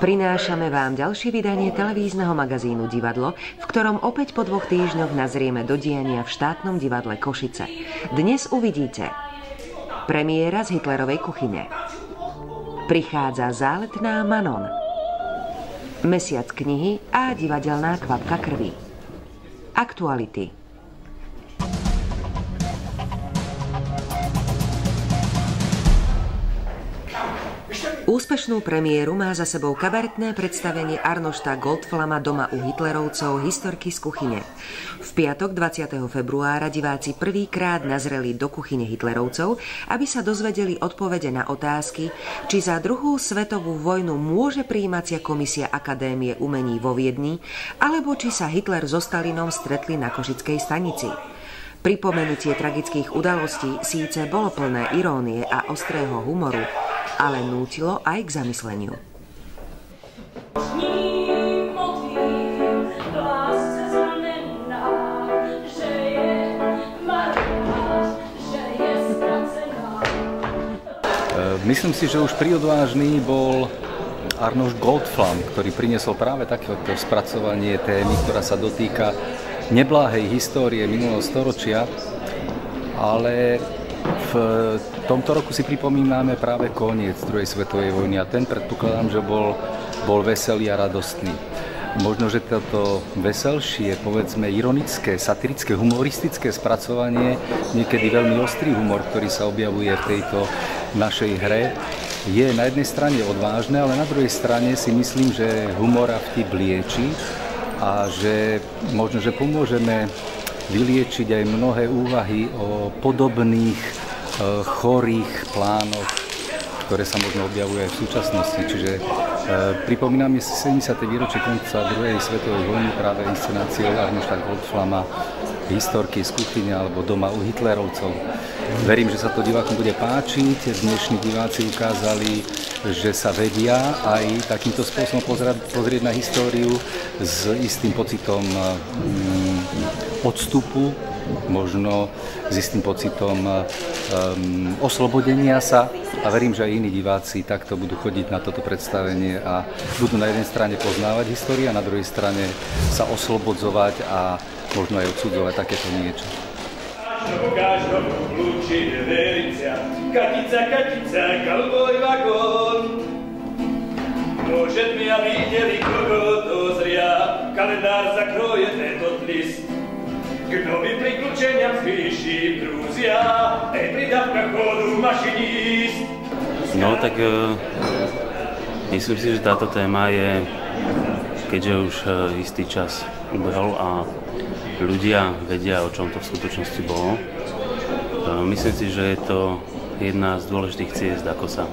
Prinášame vám ďalšie vydanie televízneho magazínu Divadlo, v ktorom opäť po 2 týždňoch nazrieme do diania v štátnom divadle Košice. Dnes uvidíte premiéra z Hitlerovej kuchyne. Prichádza záletná Manon. Mesiac knihy a divadelná kvapka krvi. Aktuality. Úspešnú premiéru má za sebou kabaretné predstavenie Arnošta Goldflama Doma u Hitlerovcov Historky z kuchyne. V piatok 20. februára diváci prvýkrát nazreli do kuchyne Hitlerovcov, aby sa dozvedeli odpovede na otázky, či za druhú svetovú vojnu môže prijímacia komisia Akadémie umení vo Viedni, alebo či sa Hitler so Stalinom stretli na Košickej stanici. Pripomenutie tragických udalostí síce bolo plné irónie a ostrého humoru, ale nútilo aj k zamysleniu. Myslím si, že už príodvážny bol Arnošt Goldflam, ktorý priniesol práve takéto spracovanie témy, ktorá sa dotýka nebláhej histórie minulého storočia, ale v tomto roku si pripomíname práve koniec druhej svetovej vojny a ten predpokladám, že bol veselý a radostný. Možno, že toto veselšie, povedzme ironické, satirické, humoristické spracovanie, niekedy veľmi ostrý humor, ktorý sa objavuje v tejto našej hre, je na jednej strane odvážne, ale na druhej strane si myslím, že humor a vtip lieči a že možno, že pomôžeme vyliečiť aj mnohé úvahy o podobných chorých plánoch, ktoré sa možno objavujú aj v súčasnosti. Čiže pripomíname si 70. výročie konca druhej svetovej vojny práve inscenáciou Arnošta Goldflama Historky z kuchyne alebo Doma u Hitlerovcov. Verím, že sa to divákom bude páčiť. Dnešní diváci ukázali, že sa vedia aj takýmto spôsobom pozrieť na históriu s istým pocitom odstupu, možno s istým pocitom oslobodenia sa a verím, že aj iní diváci takto budú chodiť na toto predstavenie a budú na jednej strane poznávať históriu a na druhej strane sa oslobodzovať a možno aj odsudzovať takéto niečo. Katica, kalboj vagón. Môže dňa videli, koho dozria, kalendár zakroje tento list. K novým priklúčeniam zvýši drúzia, aj pri dávkach chodu mašinist. No tak myslím si, že táto téma je, keďže už istý čas ubehol a ľudia vedia, o čom to v skutočnosti bolo. Myslím si, že je to jedna z dôležitých ciest, ako sa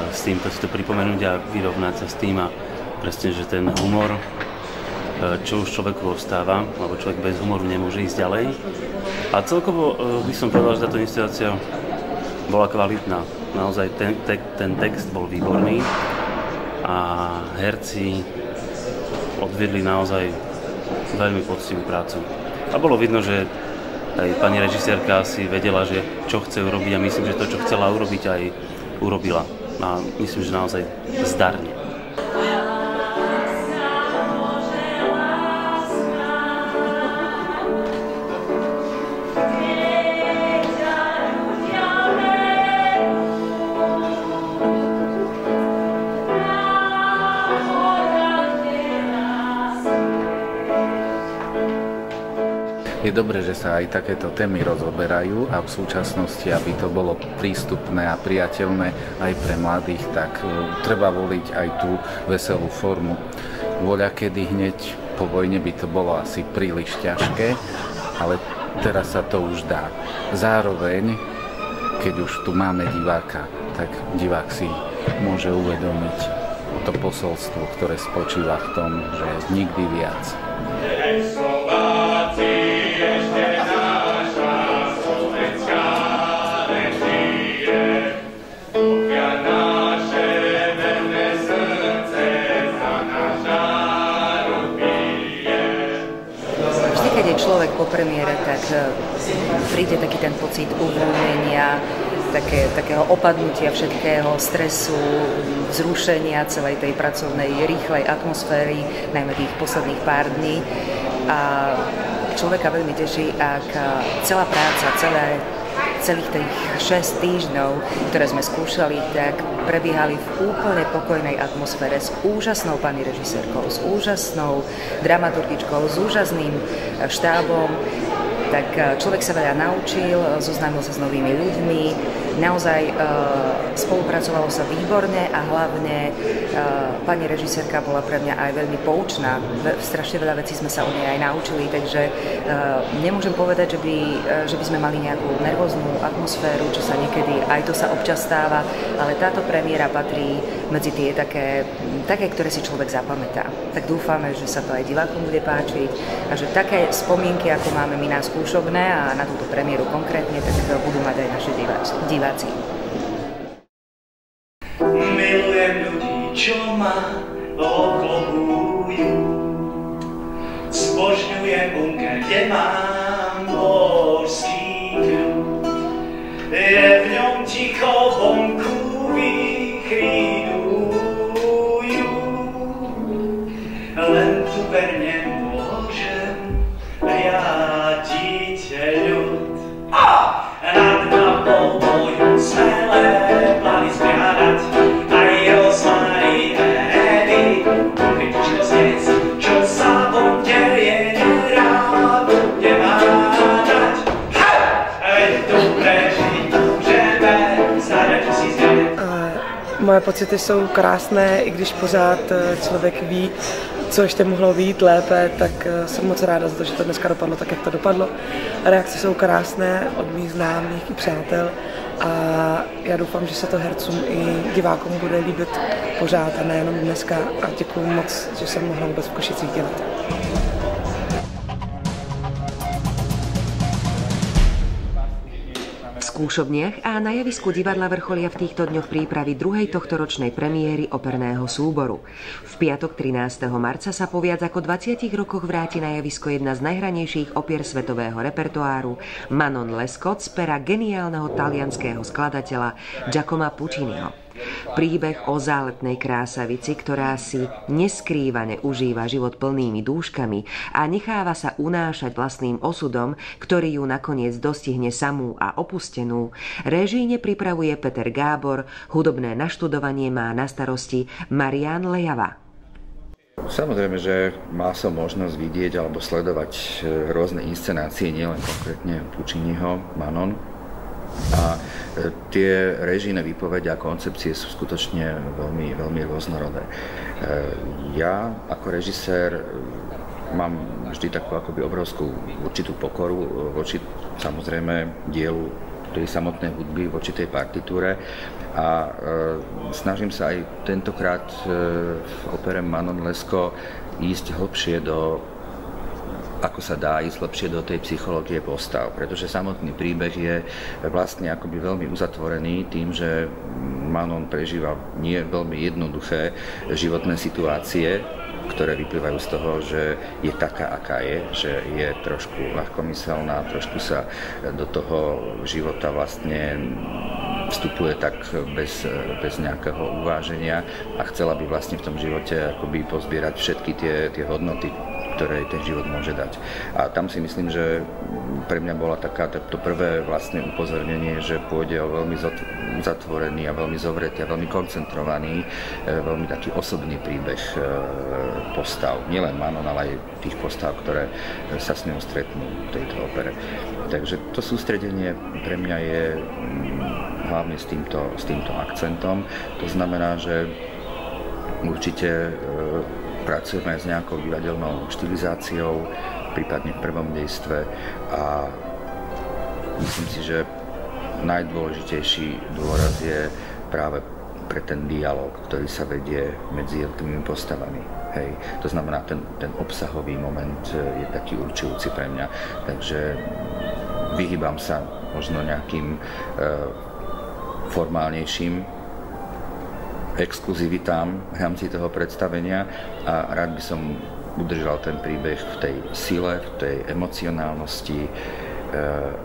s týmto si to pripomenúť a vyrovnať sa s tým a presne, že ten humor, čo už človeku ostáva, lebo človek bez humoru nemôže ísť ďalej. A celkovo by som povedal, že táto inscenácia bola kvalitná. Naozaj ten text bol výborný a herci odviedli naozaj veľmi poctivú prácu. A bolo vidno, že aj pani režisérka si vedela, že čo chce urobiť a myslím, že to, čo chcela urobiť, aj urobila. A myslím, že naozaj zdarne. Je dobré, že sa aj takéto témy rozoberajú a v súčasnosti, aby to bolo prístupné a priateľné aj pre mladých, tak treba voliť aj tú veselú formu. Voľakedy hneď po vojne by to bolo asi príliš ťažké, ale teraz sa to už dá. Zároveň, keď už tu máme diváka, tak divák si môže uvedomiť to posolstvo, ktoré spočíva v tom, že nikdy viac. Keď je človek po premiére, tak príde taký ten pocit uvoľnenia, takého opadnutia všetkého, stresu, vzrušenia celej tej pracovnej, rýchlej atmosféry, najmä tých posledných pár dní. A človeka veľmi teší, ak celá práca, celých tých 6 týždňov, ktoré sme skúšali, tak prebiehali v úplne pokojnej atmosfére s úžasnou pani režisérkou, s úžasnou dramaturgičkou, s úžasným štábom. Tak človek sa veľa naučil, zoznámil sa s novými ľuďmi, naozaj spolupracovalo sa výborne a hlavne pani režisérka bola pre mňa aj veľmi poučná. Strašne veľa vecí sme sa o nej aj naučili, takže nemôžem povedať, že by sme mali nejakú nervóznu atmosféru, čo sa niekedy, aj to sa občas stáva, ale táto premiéra patrí medzi tie také, ktoré si človek zapamätá. Tak dúfame, že sa to aj divákom bude páčiť a že také spomienky, ako máme my na skúšobné a na túto premiéru konkrétne, tak budú mať aj naši diváci. Milujem ľudí, čo ma oklopujú. Zbožňujem bunker, kde mám božský kľud. Je v ňom ticho, vonku vychrídujú. Len tu verne môžem riadiť ľud. Nad mapou moju smelé plány zbiadať, aj rozmári édy, ukrytičko zniec, čo sa vo mne je nerád nemá dať. Veď tu prežiť můžeme, zadať si zvědět. Moje pocity jsou krásné, i když pořád člověk ví, co ještě mohlo být lépe, tak jsem moc ráda za to, že to dneska dopadlo tak, jak to dopadlo. Reakce jsou krásné od mých známých i přátel a já doufám, že se to hercům i divákům bude líbit pořád a nejenom dneska a děkuju moc, že jsem mohla vůbec v Košicích dělat. V skúšobniach a na javisku divadla vrcholia v týchto dňoch prípravy druhej tohtoročnej premiéry operného súboru. V piatok 13. marca sa po viac ako 20 rokoch vráti na javisko jedna z najhranejších opier svetového repertoáru Manon Lescaut z pera geniálneho talianskeho skladateľa Giacomo Pucciniho. Príbeh o záletnej krásavici, ktorá si neskrývane užíva život plnými dúškami a necháva sa unášať vlastným osudom, ktorý ju nakoniec dostihne samú a opustenú, režíne pripravuje Peter Gábor, hudobné naštudovanie má na starosti Marián Lejava. Samozrejme, že mal som možnosť vidieť alebo sledovať rôzne inscenácie, nielen konkrétne Pucciniho, Manon. A tie režijné výpovede a koncepcie sú skutočne veľmi, veľmi rôznorodé. Ja ako režisér mám vždy takú akoby obrovskú určitú pokoru voči samozrejme dielu tej samotnej hudby, voči tej partitúre a snažím sa aj tentokrát v opere Manon Lescaut ísť hlbšie ako sa dá ísť lepšie do tej psychológie postav, pretože samotný príbeh je vlastne akoby veľmi uzatvorený tým, že Manon prežíva nie veľmi jednoduché životné situácie, ktoré vyplývajú z toho, že je taká, aká je, že je trošku ľahkomyselná, trošku sa do toho života vlastne vstupuje tak bez nejakého uváženia a chcela by vlastne v tom živote akoby pozbierať všetky tie hodnoty, ktoré ten život môže dať. A tam si myslím, že pre mňa bola to prvé vlastne upozornenie, že pôjde o veľmi zatvorený a veľmi zovretý a veľmi koncentrovaný, veľmi taký osobný príbeh postav. Nielen Manon, ale aj tých postav, ktoré sa s ňou stretnú v tejto opere. Takže to sústredenie pre mňa je hlavne s týmto akcentom. To znamená, že určite pracujeme aj s nejakou divadelnou štilizáciou, prípadne v prvom dejstve a myslím si, že najdôležitejší dôraz je práve pre ten dialog, ktorý sa vedie medzi jednotlivými postavami. Hej. To znamená, ten obsahový moment je taký určujúci pre mňa, takže vyhýbam sa možno nejakým formálnejším exkluzivitám v rámci toho predstavenia a rád by som udržal ten príbeh v tej sile, v tej emocionálnosti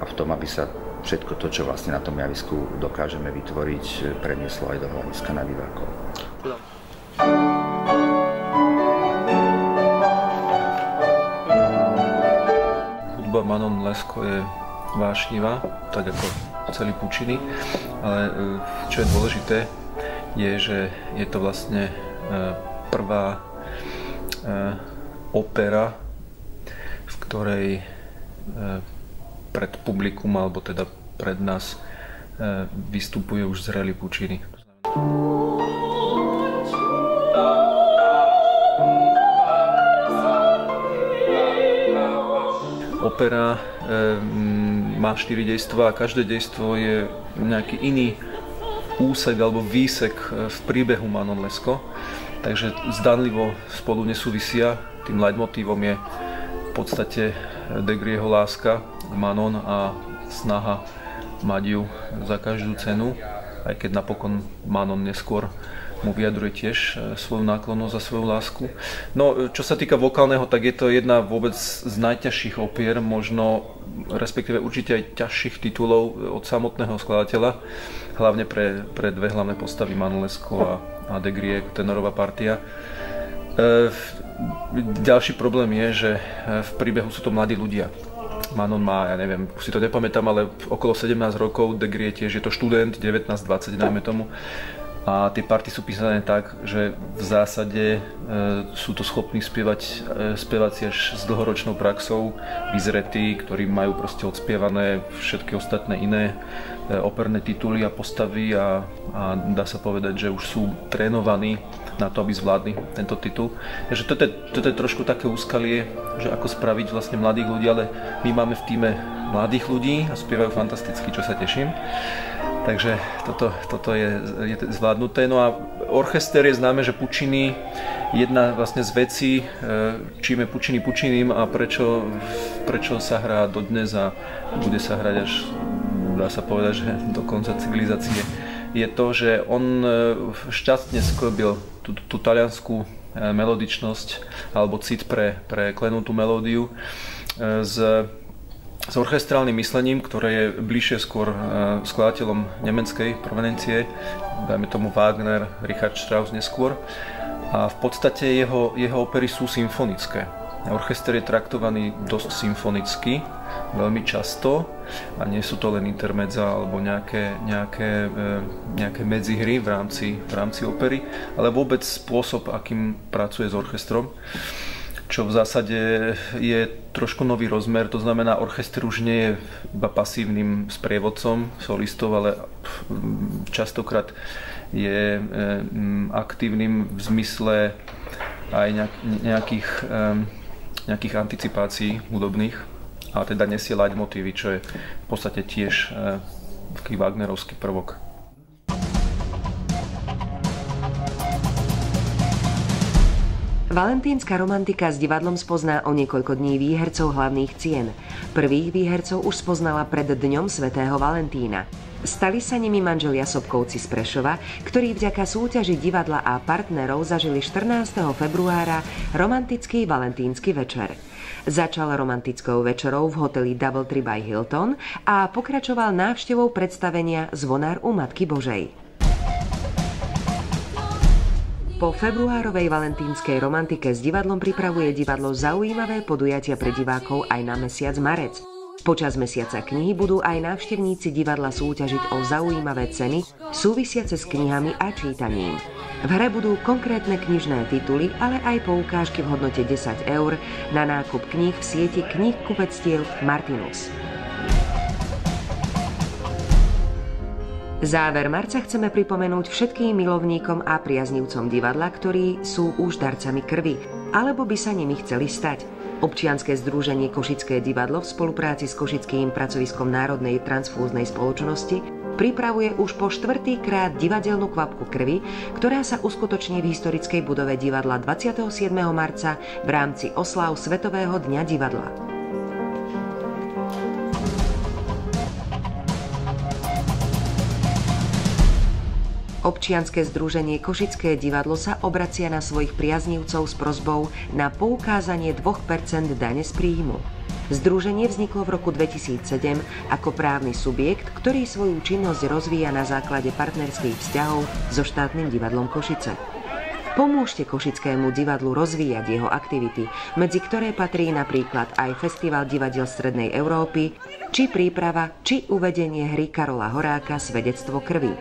a v tom, aby sa všetko to, čo vlastne na tom javisku dokážeme vytvoriť, prenieslo aj do hľadiska na divákov. Hudba Manon Lescaut je vášnivá, tak ako celý Puccini, ale čo je dôležité, je, že je to vlastne prvá opera, v ktorej pred publikum, alebo teda pred nás vystupuje už zrelý Puccini. Opera má 4 dejstva a každé dejstvo je nejaký iný úsek alebo výsek v príbehu Manon Lescaut, takže zdanlivo spolu nesúvisia. Tým leitmotívom je v podstate Degrieho láska Manon a snaha mať ju za každú cenu, aj keď napokon Manon neskôr mu vyjadruje tiež svoju náklonnosť za svoju lásku. No, čo sa týka vokálneho, tak je to jedna vôbec z najťažších opier, možno, respektíve určite aj ťažších titulov od samotného skladateľa, hlavne pre dve hlavné postavy, Manon Lescaut a Degrie, tenorová partia. Ďalší problém je, že v príbehu sú to mladí ľudia. Manon má, ja neviem, už si to nepamätám, ale okolo 17 rokov, Degrie tiež je to študent, 19-20 dajme tomu. A tie party sú písané tak, že v zásade sú to schopní speváci až s dlhoročnou praxou, vyzretí, ktorí majú proste odspievané všetky ostatné iné operné tituly a postavy a dá sa povedať, že už sú trénovaní na to, aby zvládli tento titul. Takže toto je trošku také úskalie, že ako spraviť vlastne mladých ľudí, ale my máme v tíme mladých ľudí a spievajú fantasticky, čo sa teším. Takže toto je zvládnuté. No a orchester je známe, že Puccini, jedna vlastne z vecí, čím je Puccini Puccinim a prečo sa hrá dodnes a bude sa hrať až, dá sa povedať, že do konca civilizácie, je to, že on šťastne sklbil tú taliansku melodičnosť alebo cit pre klenutú melódiu s orchestrálnym myslením, ktoré je bližšie skôr skladateľom nemeckej provenencie, dajme tomu Wagner, Richard Strauss neskôr. A v podstate jeho opery sú symfonické. Orchester je traktovaný dosť symfonicky, veľmi často, a nie sú to len intermedza alebo nejaké medzihry v rámci opery, ale vôbec spôsob, akým pracuje s orchestrom, čo v zásade je trošku nový rozmer. To znamená, orchester už nie je iba pasívnym sprievodcom solistov, ale častokrát je aktívnym v zmysle aj nejakých anticipácií hudobných, a teda nesie leitmotívy, čo je v podstate tiež taký wagnerovský prvok. Valentínska romantika s divadlom spozná o niekoľko dní výhercov hlavných cien. Prvých výhercov už spoznala pred Dňom svätého Valentína. Stali sa nimi manželia Sobkovci z Prešova, ktorí vďaka súťaži divadla a partnerov zažili 14. februára romantický valentínsky večer. Začal romantickou večerou v hoteli Doubletree by Hilton a pokračoval návštevou predstavenia Zvonár u Matky Božej. Po februárovej valentínskej romantike s divadlom pripravuje divadlo zaujímavé podujatia pre divákov aj na mesiac marec. Počas mesiaca knihy budú aj návštevníci divadla súťažiť o zaujímavé ceny súvisiace s knihami a čítaním. V hre budú konkrétne knižné tituly, ale aj poukážky v hodnote 10 € na nákup kníh v sieti knihkupectiev Martinus. Záver marca chceme pripomenúť všetkým milovníkom a priaznivcom divadla, ktorí sú už darcami krvi, alebo by sa nimi chceli stať. Občianske združenie Košické divadlo v spolupráci s Košickým pracoviskom Národnej transfúznej spoločnosti pripravuje už po 4. krát divadelnú kvapku krvi, ktorá sa uskutoční v historickej budove divadla 27. marca v rámci osláv Svetového dňa divadla. Občianske združenie Košické divadlo sa obracia na svojich priaznivcov s prosbou na poukázanie 2% dane z príjmu. Združenie vzniklo v roku 2007 ako právny subjekt, ktorý svoju činnosť rozvíja na základe partnerských vzťahov so štátnym divadlom Košice. Pomôžte Košickému divadlu rozvíjať jeho aktivity, medzi ktoré patrí napríklad aj Festival divadiel Strednej Európy, či príprava, či uvedenie hry Karola Horáka Svedectvo krvi.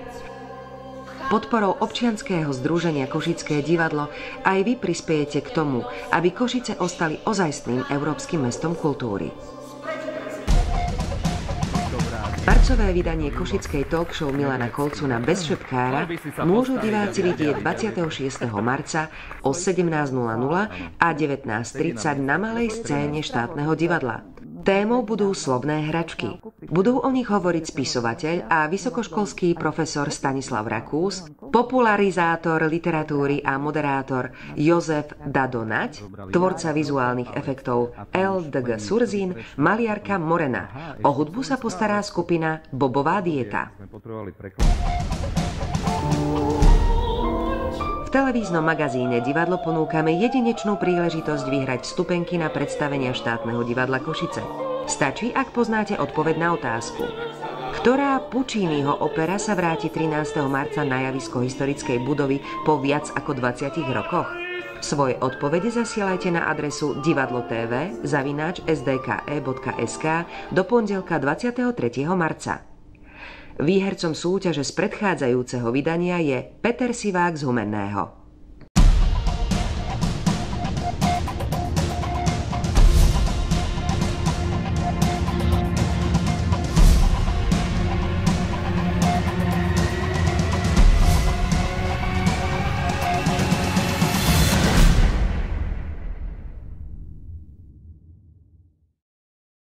Podporou občianskeho združenia Košické divadlo aj vy prispiejete k tomu, aby Košice ostali ozajstným európskym mestom kultúry. Marcové vydanie košickej talk show Milana Kolcuna Bez šepkára môžu diváci vidieť 26. marca o 17:00 a 19:30 na malej scéne štátneho divadla. Témou budú slovné hračky. Budú o nich hovoriť spisovateľ a vysokoškolský profesor Stanislav Rakús, popularizátor literatúry a moderátor Jozef Dado Naď, tvorca vizuálnych efektov LDG Surzín, maliarka Morena. O hudbu sa postará skupina Bobová dieta. V televíznom magazíne Divadlo ponúkame jedinečnú príležitosť vyhrať vstupenky na predstavenia štátneho divadla Košice. Stačí, ak poznáte odpoveď na otázku. Ktorá Pucciniho opera sa vráti 13. marca na javisko historickej budovy po viac ako 20 rokoch? Svoje odpovede zasielajte na adresu divadlo.tv@sdke.sk do pondelka 23. marca. Výhercom súťaže z predchádzajúceho vydania je Peter Sivák z Humenného.